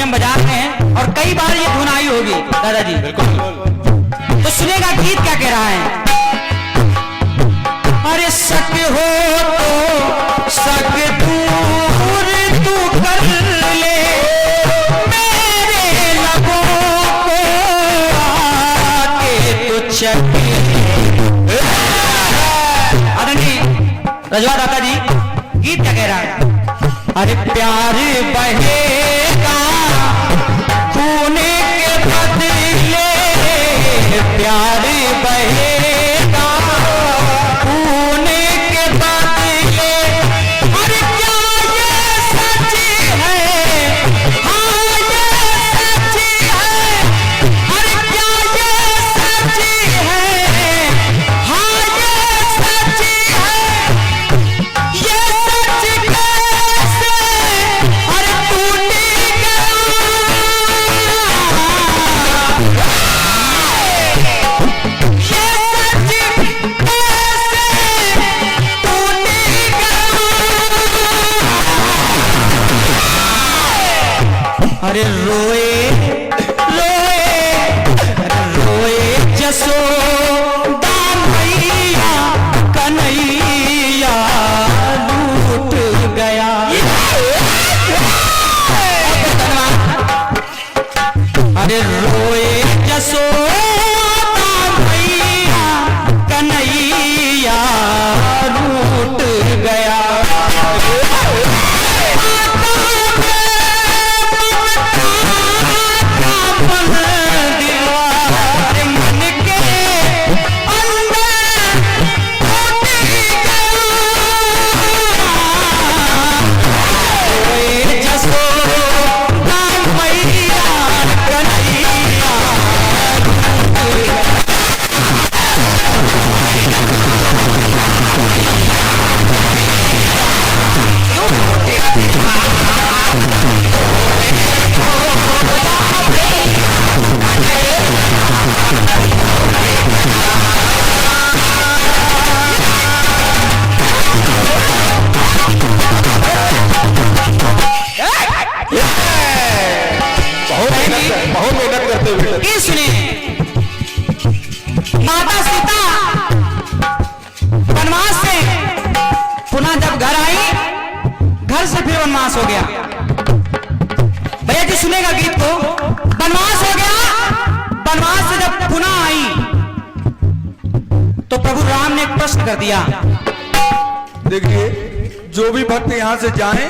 Harmonium बजा रहे हैं और कई बार ये धुन आई होगी दादाजी। बिल्कुल। तो सुनेगा गीत क्या कह रहा है। अरे शक हो तो शक दूर तू कर ले मेरे लबों को आके तू चख ले। आदरणीय रजवा दादा जी गीत क्या कह रहा है। अरे प्यार बहेगा खून के बदले प्यार बहेगा खून के बदले। अरे क्या ये सच है हाँ ये सच है। अरे क्या ये सच है हाँ ये सच है। ये सच कैसे अरे टूट गया। अरे रोए रोए रोए जसोदा मैया कन्हैया लूट गया। अरे रोए जसोदा मैया कन्हैया लूट गया। बहुत मेहनत करते हुए सुनिए। माता सीता वनवास से पुनः जब घर आई घर से फिर वनवास हो गया। भैया जी सुनेगा गीत को। वनवास हो गया वनवास से जब पुनः आई तो प्रभु राम ने एक प्रश्न कर दिया। देखिए जो भी भक्त यहाँ से जाएं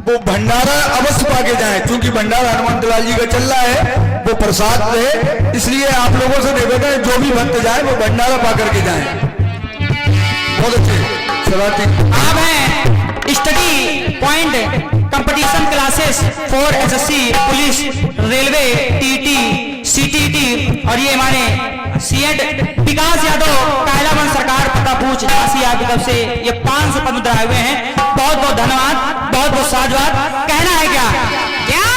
वो भंडारा अवश्य पाके जाएं क्योंकि भंडारा हनुमान लाल जी का चल रहा है वो प्रसाद है। इसलिए आप लोगों से निवेदन है जो भी भक्त जाए वो भंडारा पा करके जाएं। बहुत अच्छे सराहनीय। आप हैं study point competition classes for SSC police railway TT CTT और ये हमारे सीएड विकास यादव कायलावन सरकार पतापूछ झांसी आपकी तरफ से ये 500 पद मुद्रा हुए हैं। बहुत बहुत धन्यवाद बहुत बहुत साधुवाद। कहना है क्या क्या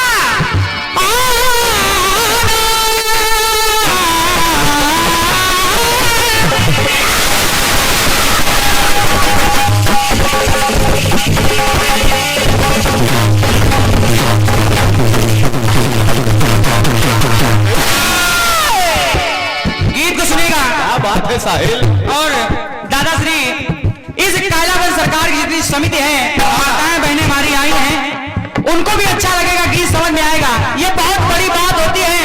गीत को सुनेगा। क्या बात है साहिल। और दादाश्री इस कायलावन सरकार की जितनी समिति है माताएं बहनें हमारी आई हैं उनको भी अच्छा लगेगा गीत समझ में आएगा। ये बहुत बड़ी बात होती है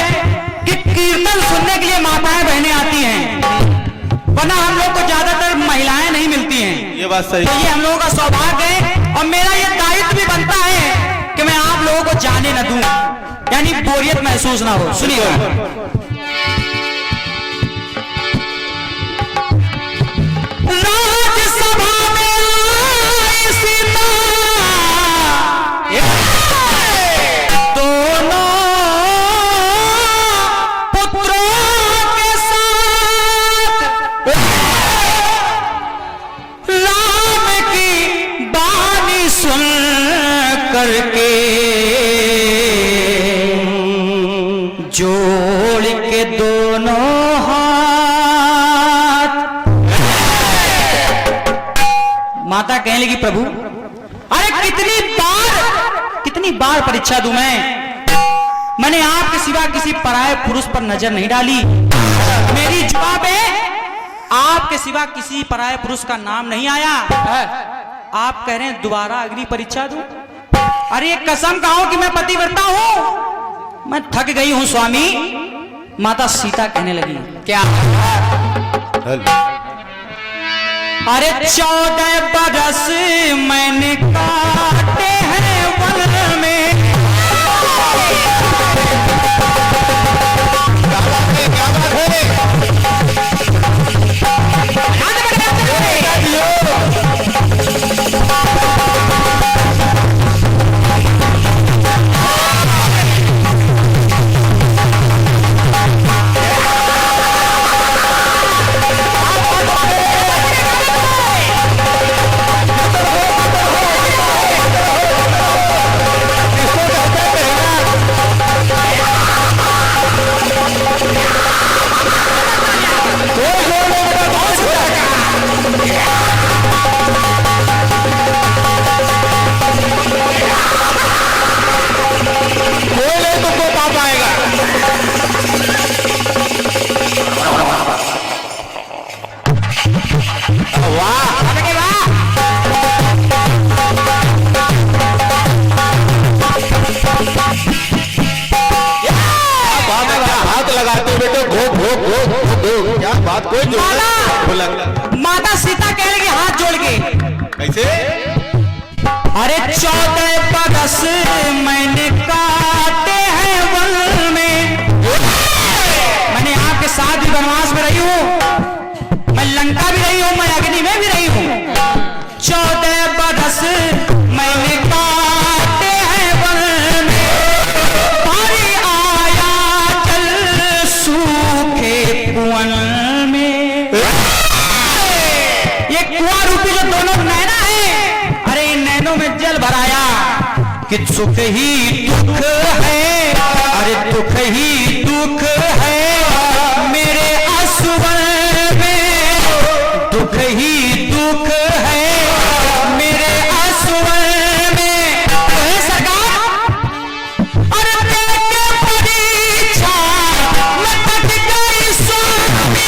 कि कीर्तन सुनने के लिए माताएं बहनें आती हैं वरना हम लोग को ज्यादातर महिलाएं नहीं मिलती हैं। ये बात सही। तो ये हम लोगों का सौभाग्य है और मेरा ये दायित्व भी बनता है कि मैं आप लोगों को जाने न दूं यानी बोरियत महसूस ना हो। सुनिएगा। राज्यसभा में आई सीता दोनों पुत्रों के साथ राम की बानी सुन करके जोड़ के दोनों माता कहने लगी प्रभु अरे कितनी बार परीक्षा दूं मैं मैंने आपके सिवा किसी पराये पुरुष पर नजर नहीं डाली। मेरी जुबान पे आपके सिवा किसी पराये पुरुष का नाम नहीं आया। आप कह रहे हैं दोबारा अग्नि परीक्षा दूं? अरे कसम खाओ कि मैं पतिव्रता हूं। मैं थक गई हूं स्वामी। माता सीता कहने लगी, क्या? अरे 14 बरस मैंने काटे हैं वन में। माता सीता कह लगी हाथ जोड़ के, कैसे? अरे 14 बरस मैंने काटे हैं वन में। मैंने आपके साथ भी वनवास में रही हूं, मैं लंका भी रही हूं, मैं अग्नि में भी रही हूं। 14 बरस मैंने काटे हैं वन में। भारी आया जल सूखे कुआं में। ये कुआं रूपी जो दोनों नैना है, अरे इन नैनों में जल भराया कि सुख ही दुख है। अरे दुख ही दुख है मेरे आंसुओं में। दुख ही दुख है मेरे आंसुओं में। सरकार अरे देख परीक्षा मैं कट गई स्वामी।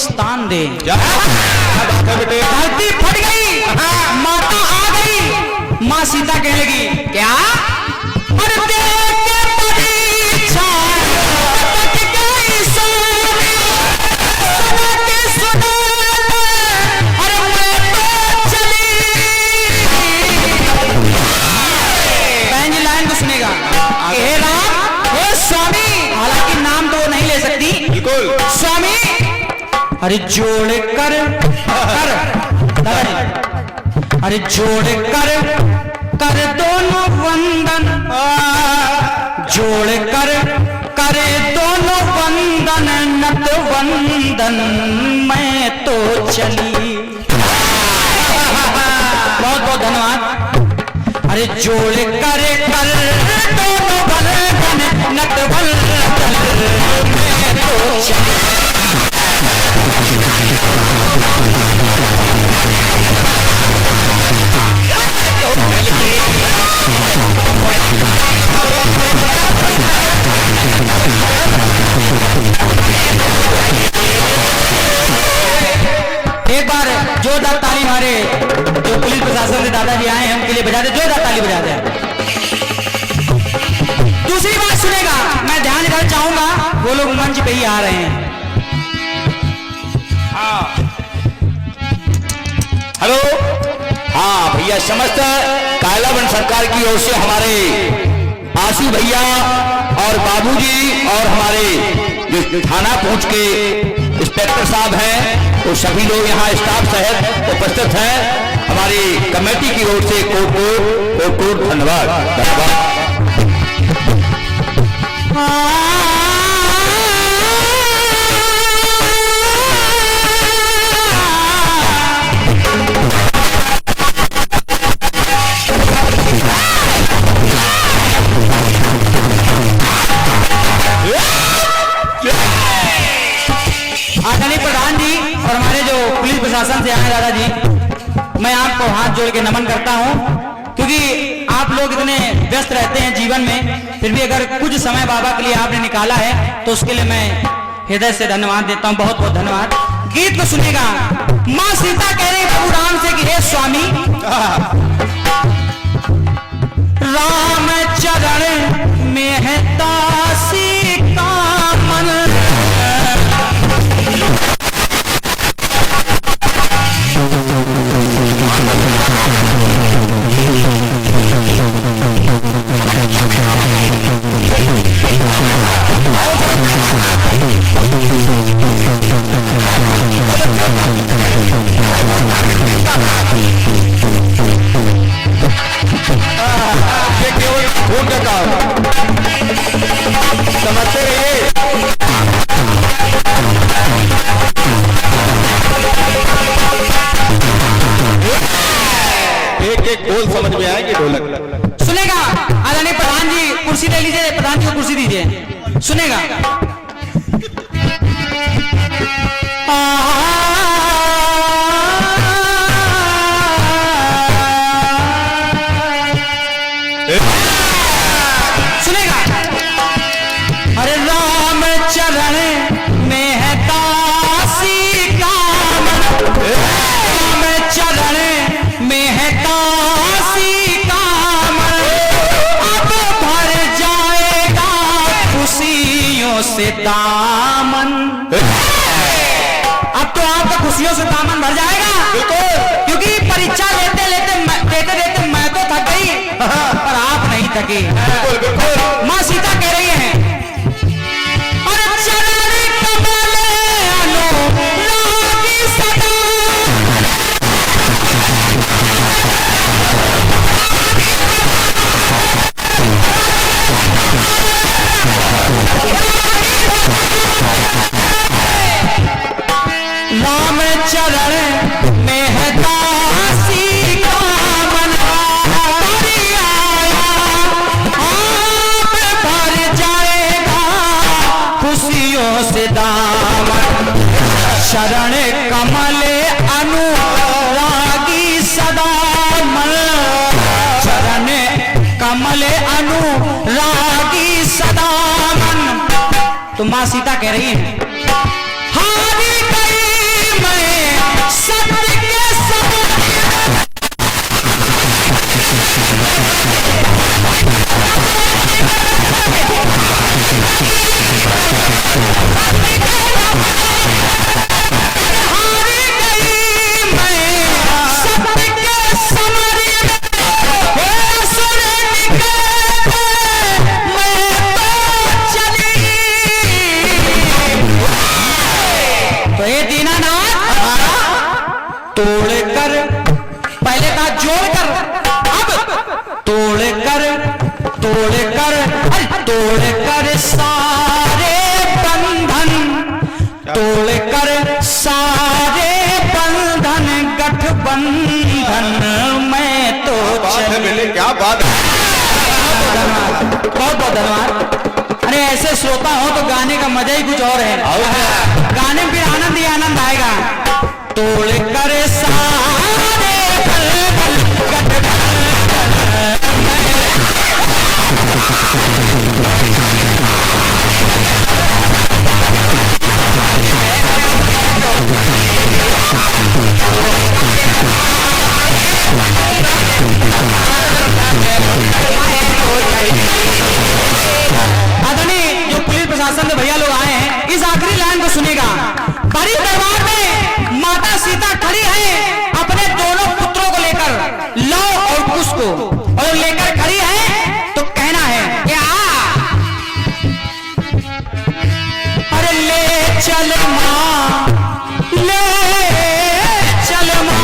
स्थान दे। धरती फट गई, माता आ गई। मां सीता कहने लगी, क्या? अरे देख के परीक्षा कट गई सोनी। सुना अरे मैं तो चली। बहन जी लाइन को सुनेगा। हे राम, हे स्वामी, हालांकि नाम तो नहीं ले सकती। बिल्कुल स्वामी। अरे जोड़ कर अरे जोड़ कर दोनों वंदन। जोड़ कर दोनों वंदन। नत वंदन मैं तो चली। बहुत बहुत धन्यवाद। अरे जोड़ कर दोनों वंदन। नत वंदन मैं तो चली। एक बार जोरदार ताली मारे जो पुलिस प्रशासन के दादाजी आए हैं उनके लिए बजा दे, जोरदार ताली बजा दे। दूसरी बात सुनेगा, मैं ध्यान देना चाहूंगा, वो लोग मंच पे ही आ रहे हैं। हेलो, हाँ भैया, समस्त कायलावन सरकार की ओर से हमारे आशी भैया और बाबूजी और हमारे जो थाना पहुंच के इंस्पेक्टर साहब हैं, वो सभी लोग यहाँ स्टाफ सहित उपस्थित हैं। हमारी कमेटी की ओर से कोट धन्यवाद। आदरणीय प्रधान जी और हमारे जो पुलिस प्रशासन से आए दादाजी, मैं आपको हाथ जोड़ के नमन करता हूं, क्योंकि आप लोग इतने व्यस्त रहते हैं जीवन में, फिर भी अगर कुछ समय बाबा के लिए आपने niकाला है तो उसके लिए मैं हृदय से धन्यवाद देता हूं। बहुत बहुत धन्यवाद। गीत को सुनेगा। माँ सीता कह रही प्रभु राम से कि हे स्वामी, राम चरण में है दासी का मन, ये केवल खून का काम समझते रहिए। एक एक बोल समझ में आएगी ढोलक। सुनेगा। आदरणीय प्रधान जी कुर्सी ले लीजिए, प्रधान जी को कुर्सी दीजिए। सुनेगा। सुनेगा। अरे राम चरण में है दासी का मन, राम चरण में है दासी का मन, अब भर जाएगा खुशियों से दामन। अब तो आपका खुशियों से दामन भर जाएगा, क्योंकि परीक्षा लेते देते मैं तो थक गई, पर आप नहीं थके। माँ सीता कह रही है, अरे चरण कमल अनुरागी सदा, राम चरण में है दासी का मन, आप भर जाएगा खुशियों से दामन। शरण कमल अनुरागी सदा मन, शरण कमल अनुरागी सदा मन। तो माँ सीता कह रही है, हारी गई मैं सत्य के समान, हारी गई मैं सत्य के समान, हे सुर निकले मैं तो चली। तो ये दीनानाथ तोड़कर, पहले कहा जोड़कर, अब तोड़कर सारे बंधन, तोड़कर सारे बंधन गठबंधन मैं तो चली। क्या बात है। बहुत बहुत धन्यवाद। अरे ऐसे श्रोता हो तो गाने का मजा ही कुछ और है, गाने में फिर आनंद ही आनंद आएगा। तोड़ कर सारे आदरणीय जो पुलिस प्रशासन के भैया लोग आए हैं, इस आखिरी लाइन को सुनेगा। बड़ी दरबार में माता सीता खड़ी है अपने दोनों पुत्रों को लेकर, लव और कुश को, और लेकर खड़ी है तो कहना है, ये चल माँ ले चल माँ।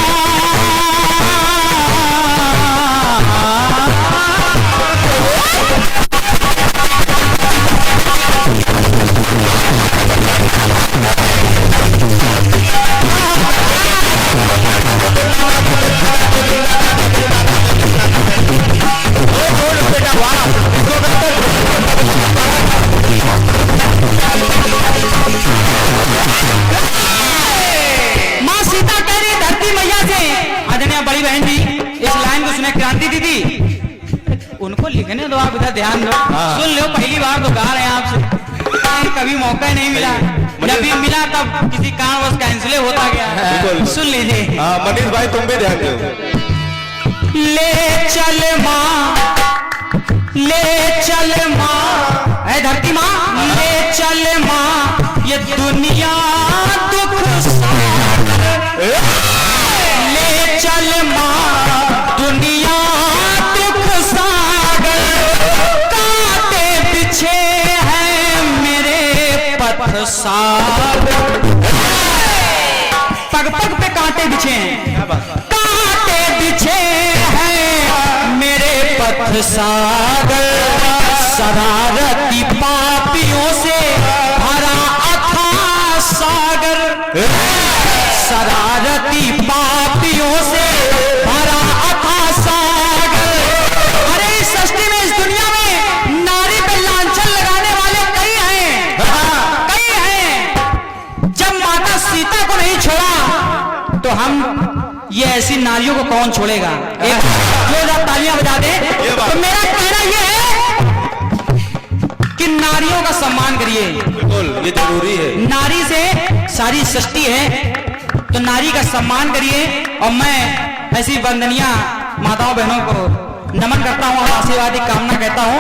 माँ सीता कह रही धरती मैया से, आदरणीय बड़ी बहन जी इस लाइन को सुने, क्रांति दीदी उनको लिखने दो, आप इधर ध्यान दो, सुन लो, पहली बार तो गा रहे हैं आपसे, कभी मौका ही नहीं मिला, जब भी मिला तब किसी कारणवश कैंसिल होता गया। सुन लीजिए। मनीष भाई तुम भी ध्यान दो। ले चल माँ ले चल माँ, ऐ धरती माँ ले चल माँ, ये दुनिया दुख सागर। ले चल माँ दुनिया दुख सागर, कांटे बिछे हैं मेरे पथ सागर। पग पग पे कांटे बिछे हैं, कांटे बिछे हैं मेरे पथ सागर। शरारती पापियों से भरा अथाह सागर, शरारती पापियों से भरा अथाह सागर। अरे इस सृष्टि में, इस दुनिया में नारी पे लांछन लगाने वाले कई हैं, कई हैं। जब माता सीता को नहीं छोड़ा तो हम ये ऐसी नारियों को कौन छोड़ेगा? एक जोरदार तालियां बजा दे। तो मेरा कहना यह है कि नारियों का सम्मान करिए, बिल्कुल ये जरूरी है। नारी से सारी सृष्टि है, तो नारी का सम्मान करिए। और मैं ऐसी वंदनीय माताओं बहनों को नमन करता हूँ और आशीर्वाद की कामना कहता हूँ।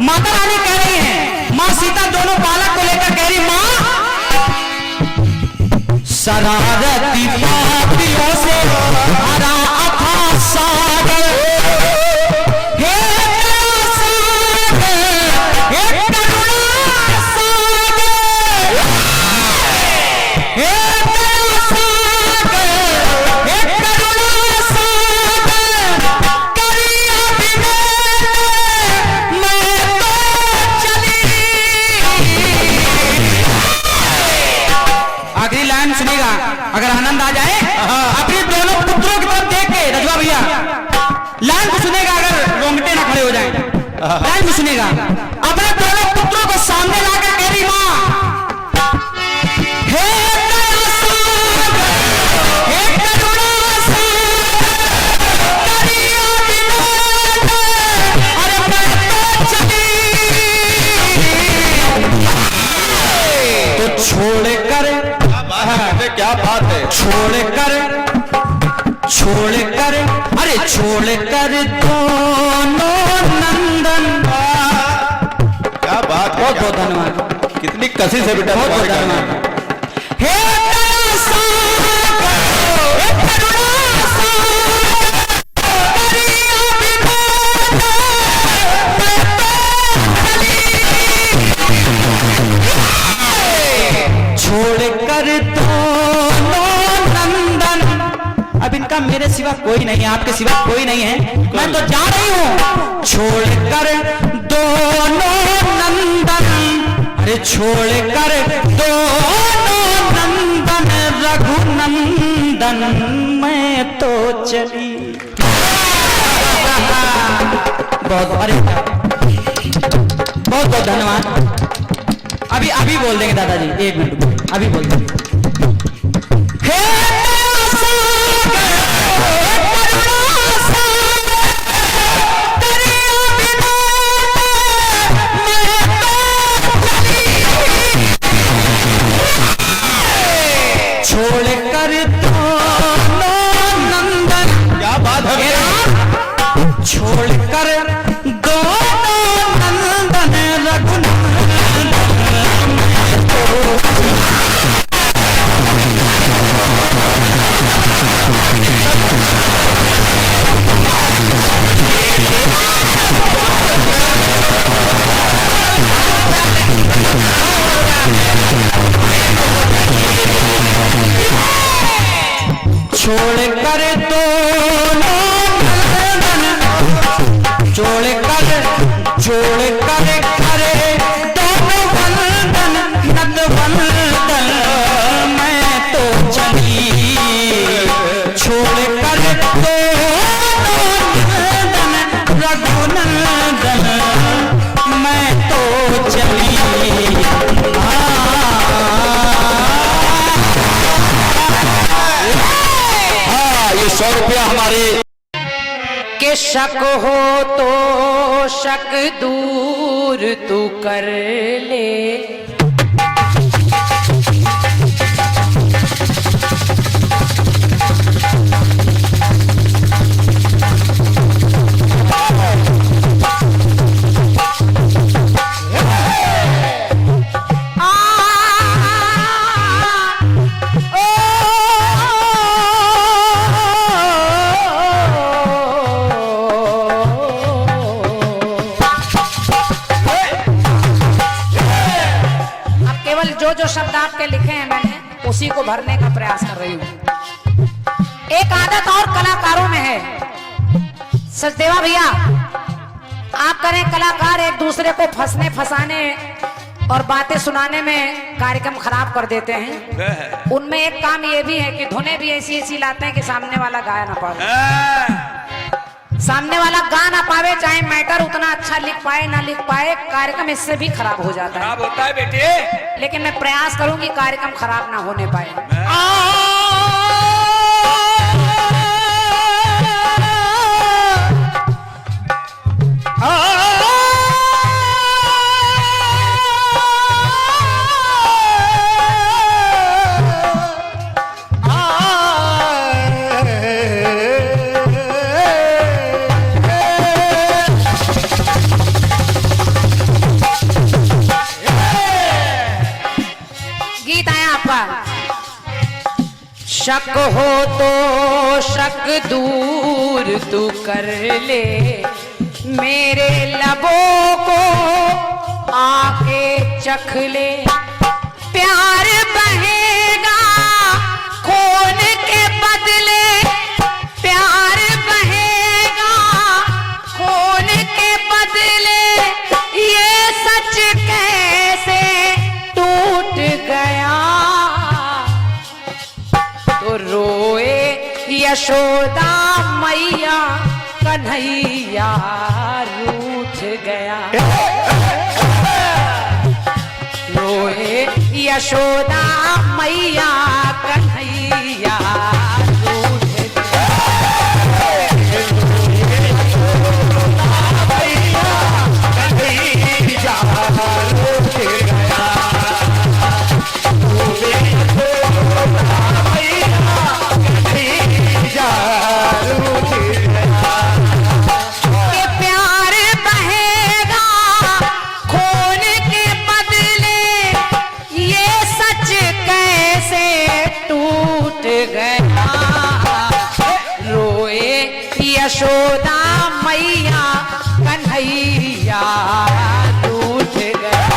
माता रानी कह रही है, माँ सीता दोनों बालक को लेकर कह रही, माँ शरारती पापियों से भरा अथाह सागर। हे दया सागर, हे करुणा सागर, हे दया सागर, हे करुणा सागर, करिया बिना मैं तो चली। आखिरी लाइन सुनेगा, अगर आनंद आ जाए अपने दोनों पुत्रों की तरफ देख के, रजवा भैया लाइन को सुनेगा, अगर रोंगटे ना खड़े हो जाए, लाइन को सुनेगा। अपने दोनों पुत्रों को सामने लाकर कह रही, माँ हे दया सागर, हे करुणा सागर, करिया बिना अरे मैं तो चली। तो छोड़कर, क्या बात है, छोड़कर अरे छोड़कर दोनों नंदन। क्या बात है, बहुत बहुत धन्यवाद, कितनी कसी से बेटा बहुत बहुत तुम्हारे गाने। धन्यवाद। हे दया सागर, हे करुणा सागर, करिया बिना मैं तो चली। छोड़कर दोनों नंदन, अब इनका मेरे सिवा कोई नहीं है, आपके सिवा कोई नहीं है, मैं तो जा रही हूं। छोड़कर दोनों नंदन, अरे छोड़कर दोनों नंदन, रघुनंदन मैं तो चली। बहुत अरे बहुत बहुत धन्यवाद। अभी बोल देंगे दादाजी, एक मिनट अभी बोल देंगे। हे छोड़कर दोनों नंदन, क्या बात है, छोड़कर दोनों नंदन, रघुनंदन शक हो तो शक दूर तू कर ले, जो शब्द आपके लिखे हैं मैंने उसी को भरने का प्रयास कर रही हूँ। एक आदत और कलाकारों में है सचदेवा भैया, आप करें कलाकार एक दूसरे को फंसने फंसाने और बातें सुनाने में कार्यक्रम खराब कर देते हैं। उनमें एक काम ये भी है कि धुनें भी ऐसी ऐसी लाते हैं कि सामने वाला गाया ना पावे, सामने वाला गा ना पावे, चाहे मैटर उतना अच्छा लिख पाए ना लिख पाए, कार्यक्रम इससे भी खराब हो जाता है। खराब होता है बेटे, लेकिन मैं प्रयास करूंगी कार्यक्रम खराब ना होने पाए। शक हो तो शक दूर तू कर ले, मेरे लबों को आके चख ले, प्यार बहेगा खून के बदले, प्यार बहेगा खून के बदले, ये सच कैसे टूट गया, तो रोए यशोदा मैया कन्हैया रूठ गया, रोए यशोदा मैया कन्हैया रूठ गया, यशोदा मैया कन्हैया रूठ गया,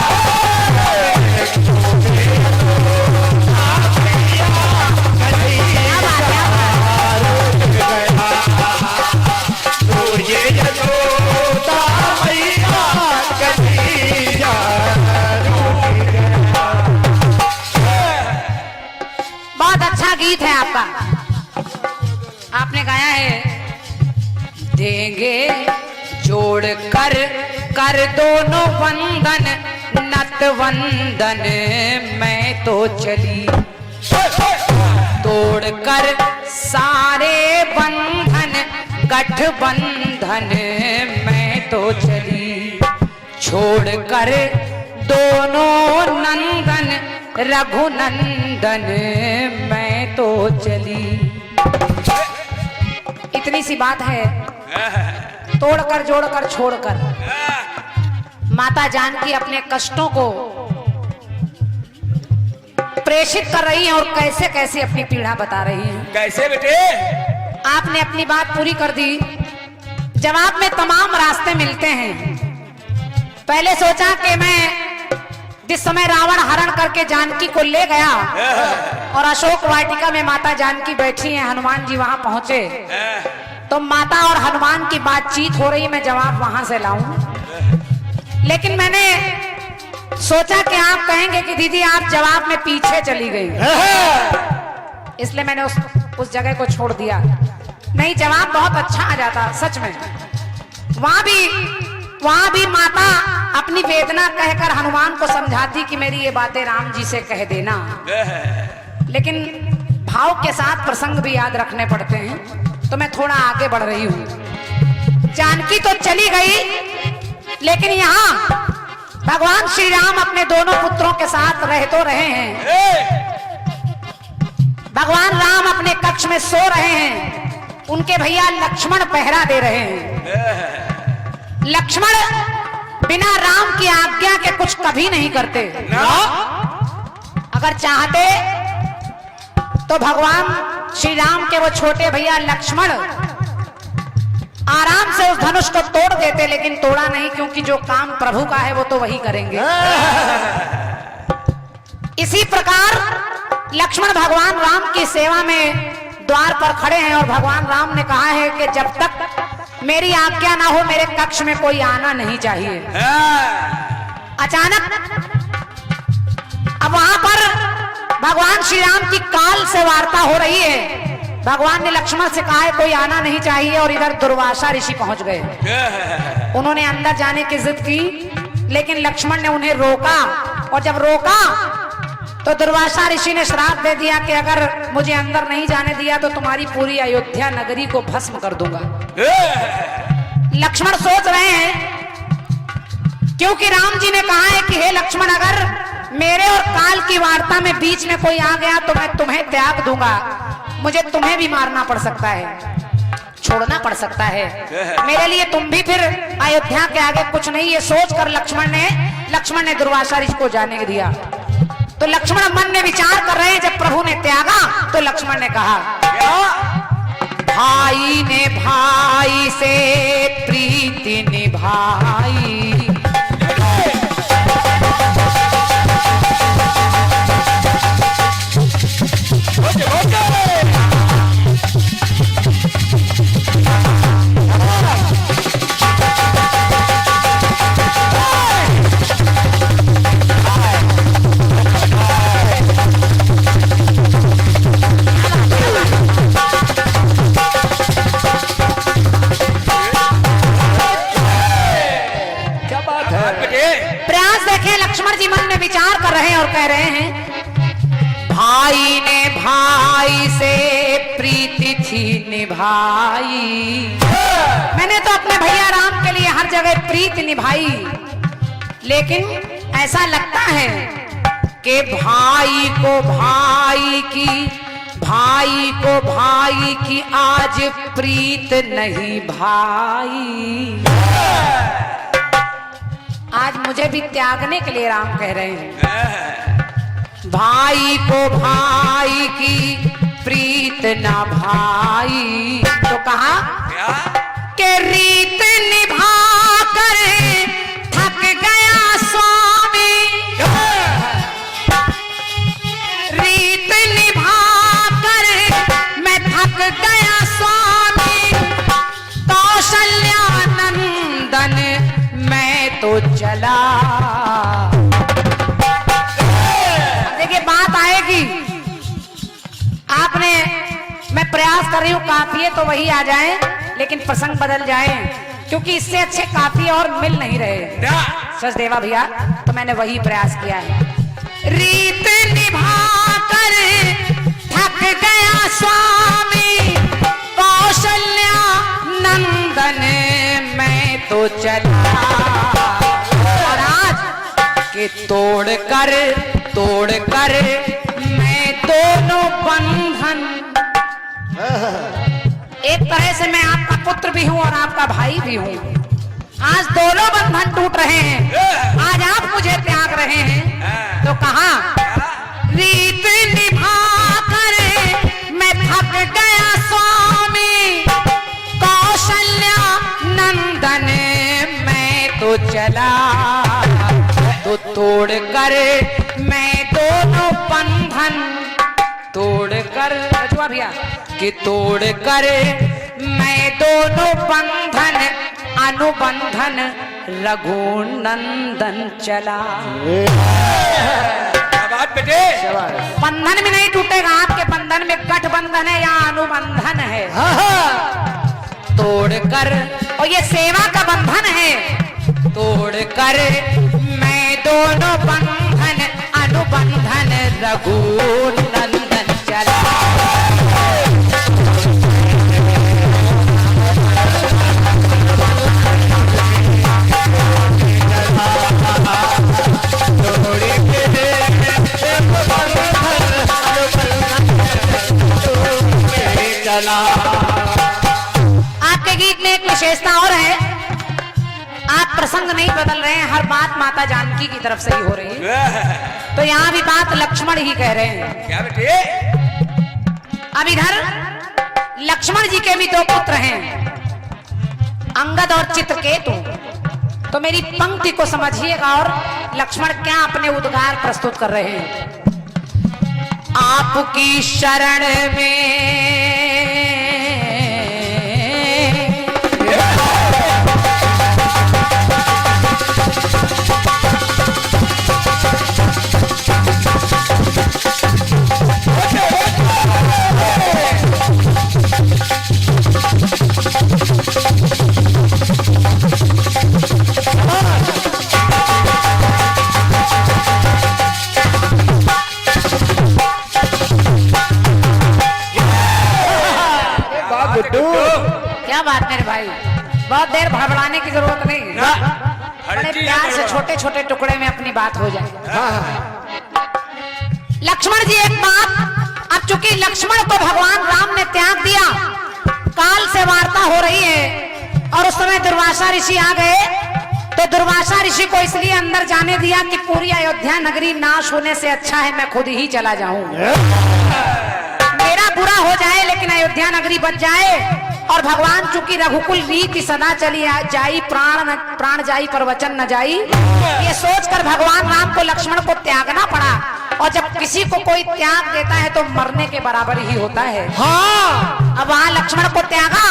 बहुत अच्छा गीत है आपका, आपने गाया है। देंगे जोड़ कर कर दोनों वंदन, नत वंदन मैं तो चली, तोड़ कर सारे बंधन गठबंधन मैं तो चली, छोड़ कर दोनों नंदन रघुनंदन मैं तो चली। इतनी सी बात है, तोड़कर जोड़कर छोड़कर माता जानकी अपने कष्टों को प्रेषित कर रही हैं और कैसे कैसे अपनी पीड़ा बता रही हैं। कैसे बेटे? आपने अपनी बात पूरी कर दी, जवाब में तमाम रास्ते मिलते हैं। पहले सोचा कि मैं जिस समय रावण हरण करके जानकी को ले गया और अशोक वाटिका में माता जानकी बैठी हैं, हनुमान जी वहां पहुंचे तो माता और हनुमान की बातचीत हो रही, मैं जवाब वहां से लाऊं। लेकिन मैंने सोचा कि आप कहेंगे कि दीदी आप जवाब में पीछे चली गई, इसलिए मैंने उस जगह को छोड़ दिया। नहीं, जवाब बहुत अच्छा आ जाता सच में। वहां भी माता अपनी वेदना कहकर हनुमान को समझाती कि मेरी ये बातें राम जी से कह देना, लेकिन भाव के साथ प्रसंग भी याद रखने पड़ते हैं, तो मैं थोड़ा आगे बढ़ रही हूँ। जानकी तो चली गई, लेकिन यहाँ भगवान श्री राम अपने दोनों पुत्रों के साथ रह तो रहे हैं। भगवान राम अपने कक्ष में सो रहे हैं, उनके भैया लक्ष्मण पहरा दे रहे हैं। लक्ष्मण बिना राम की आज्ञा के कुछ कभी नहीं करते। अगर चाहते तो भगवान श्री राम के वो छोटे भैया लक्ष्मण आराम से उस धनुष को तोड़ देते, लेकिन तोड़ा नहीं, क्योंकि जो काम प्रभु का है वो तो वही करेंगे। इसी प्रकार लक्ष्मण भगवान राम की सेवा में द्वार पर खड़े हैं और भगवान राम ने कहा है कि जब तक मेरी आज्ञा ना हो मेरे कक्ष में कोई आना नहीं चाहिए। अचानक अब वहां पर भगवान श्री राम की काल से वार्ता हो रही है। भगवान ने लक्ष्मण से कहा है कोई आना नहीं चाहिए, और इधर दुर्वासा ऋषि पहुंच गए। उन्होंने अंदर जाने की जिद की, लेकिन लक्ष्मण ने उन्हें रोका, और जब रोका तो दुर्वासा ऋषि ने श्राप दे दिया कि अगर मुझे अंदर नहीं जाने दिया तो तुम्हारी पूरी अयोध्या नगरी को भस्म कर दूंगा। लक्ष्मण सोच रहे हैं, क्योंकि राम जी ने कहा है कि हे लक्ष्मण, अगर मेरे और काल की वार्ता में बीच में कोई आ गया तो मैं तुम्हें त्याग दूंगा, मुझे तुम्हें भी मारना पड़ सकता है, छोड़ना पड़ सकता है, मेरे लिए तुम भी फिर अयोध्या के आगे कुछ नहीं। ये सोचकर लक्ष्मण ने दुर्वासा ऋषि को जाने दिया। तो लक्ष्मण मन में विचार कर रहे हैं, जब प्रभु ने त्यागा तो लक्ष्मण ने कहा, भाई ने भाई से प्रीति निभाई, लक्ष्मण जी मन में विचार कर रहे हैं और कह रहे हैं, भाई ने भाई से प्रीति थी निभाई। मैंने तो अपने भैया राम के लिए हर जगह प्रीति निभाई, लेकिन ऐसा लगता है कि भाई को भाई की आज प्रीत नहीं भाई। आज मुझे भी त्यागने के लिए राम कह रहे हैं, भाई को भाई की प्रीत ना भाई। तो कहा कि रीत निभा कर थक गया स्वामी, रीत निभा कर मैं थक गया स्वामी, कौशल्या नंदन मैं तो चला। देखिए बात आएगी, आपने, मैं प्रयास कर रही हूं काफिये तो वही आ जाए, लेकिन प्रसंग बदल जाए, क्योंकि इससे अच्छे काफिये और मिल नहीं रहे सचदेवा भैया, तो मैंने वही प्रयास किया है। रीत निभा कर थक गया स्वामी, कौशल्या नंदन मैं तो चला, और आज के तोड़ कर मैं दोनों बंधन, एक तरह से मैं आपका पुत्र भी हूं और आपका भाई भी हूं, आज दोनों बंधन टूट रहे हैं, आज आप मुझे त्याग रहे हैं। तो कहा रीत निभा कर मैं थक गया स्वामी, कौशल्या नंदन मैं तो चला, तो तोड़ कर मैं दोनों बंधन, तोड़ कर रजुआ भैया कि तोड़ कर मैं दोनों बंधन अनुबंधन रघुनंदन चला। बेटे बंधन भी नहीं टूटेगा, आपके बंधन में गठबंधन है या अनुबंधन है, तोड़ कर, और ये सेवा का बंधन है, तोड़ कर मैं दोनों बंधन अनुबंधन रघुनंदन चला। विशेषता और है, आप प्रसंग नहीं बदल रहे हैं, हर बात माता जानकी की तरफ से ही हो रही है। तो यहाँ भी बात लक्ष्मण ही कह रहे हैं। क्या बेटे? अब इधर लक्ष्मण जी के भी दो पुत्र हैं, अंगद और चित्रकेतु। तो मेरी पंक्ति को समझिएगा और लक्ष्मण क्या अपने उद्गार प्रस्तुत कर रहे हैं। आपकी शरण में क्या बात मेरे भाई, बहुत देर भड़बड़ाने की जरूरत नहीं, बड़े प्यार से छोटे छोटे टुकड़े में अपनी बात हो जाए। लक्ष्मण जी एक बात, अब चूंकि लक्ष्मण को भगवान राम ने त्याग दिया, काल से वार्ता हो रही है और उस समय दुर्वासा ऋषि आ गए, तो दुर्वासा ऋषि को इसलिए अंदर जाने दिया कि पूरी अयोध्या नगरी नाश होने से अच्छा है मैं खुद ही चला जाऊं, मेरा बुरा हो जाए लेकिन अयोध्या नगरी बच जाए। और भगवान चूंकि रघुकुल रीति सदा चली जाई, प्राण जाई पर वचन न जाई, ये सोचकर भगवान राम को लक्ष्मण को त्यागना पड़ा। और जब किसी को कोई त्याग देता है तो मरने के बराबर ही होता है। हाँ। अब वहां लक्ष्मण को त्यागा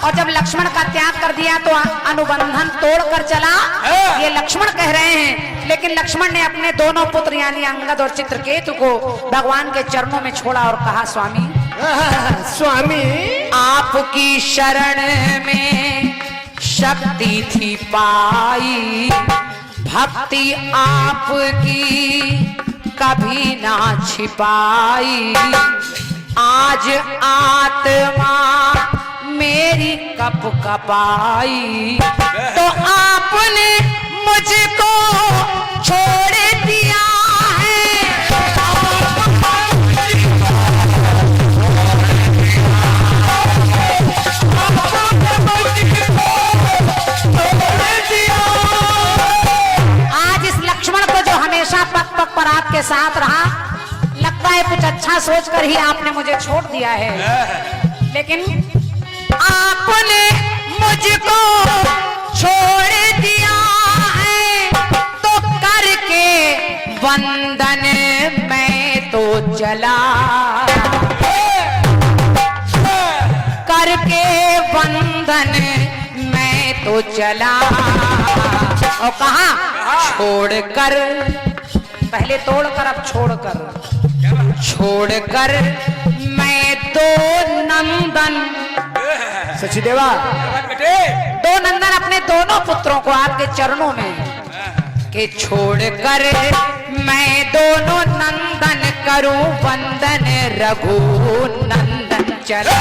और जब लक्ष्मण का त्याग कर दिया तो अनुबंधन तोड़कर चला, ये लक्ष्मण कह रहे हैं। लेकिन लक्ष्मण ने अपने दोनों पुत्र यानी अंगद और चित्रकेतु को भगवान के चरणों में छोड़ा और कहा, स्वामी स्वामी आपकी शरण में शक्ति थी पाई, भक्ति आपकी कभी ना छिपाई, आज आत्मा मेरी कप कपाई, तो आपने मुझको छोड़ दिया है। आज इस लक्ष्मण को जो हमेशा पग पग पर आपके साथ रहा, लगता है कुछ अच्छा सोचकर ही आपने मुझे छोड़ दिया है, लेकिन आपने मुझको छोड़ दिया है, तो करके वंदन मैं तो चला, करके वंदन मैं तो चला। और कहा छोड़कर, पहले तोड़कर अब छोड़कर, छोड़कर मैं दो नंदन, सचदेवा दो नंदन अपने दोनों पुत्रों को आपके चरणों में के छोड़कर मैं दोनों नंदन करूं वंदन, रघु नंदन चला।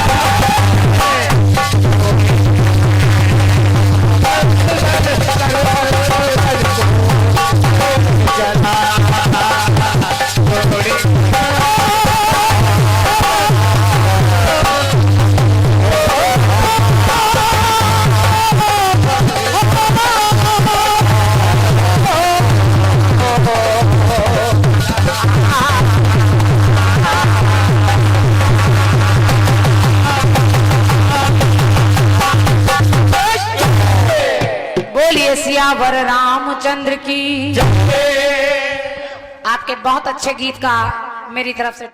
सियावर रामचंद्र की। आपके बहुत अच्छे गीत का मेरी तरफ से